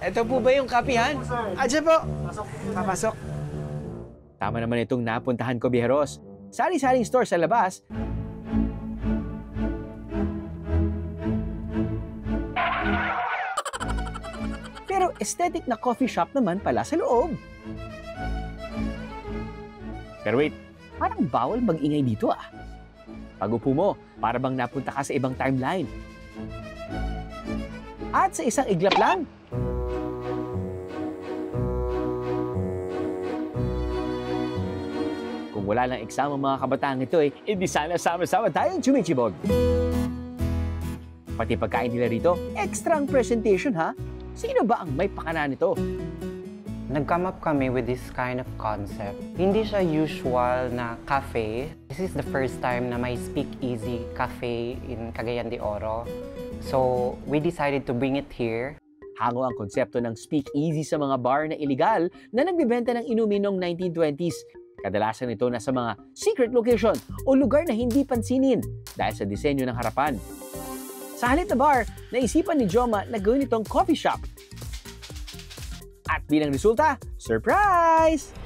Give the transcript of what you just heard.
Ito po ba yung kapihan? Adyan po. Papasok. Tama naman itong napuntahan ko, Biheros. Sari-saring store sa labas. Pero aesthetic na coffee shop naman pala sa loob. Pero wait, parang bawal mag-ingay dito ah. Pag upo mo, para bang napunta ka sa ibang timeline. At sa isang iglap lang, kung wala lang eksama mga kabataan ito hindi sana sama-sama tayong chumichibog. Pati pagkain nila rito, extra ang presentation ha? Sino ba ang may pakana nito? Nag-come up kami with this kind of concept. Hindi siya usual na cafe. This is the first time na may speakeasy cafe in Cagayan de Oro. So, we decided to bring it here. Hango ang konsepto ng speakeasy sa mga bar na iligal na nagbibenta ng inumin noong 1920s. Kadalasan ito nasa mga secret location o lugar na hindi pansinin dahil sa disenyo ng harapan. Sa halip na bar, naisipan ni Joma na gawin itong coffee shop. At bilang resulta, surprise!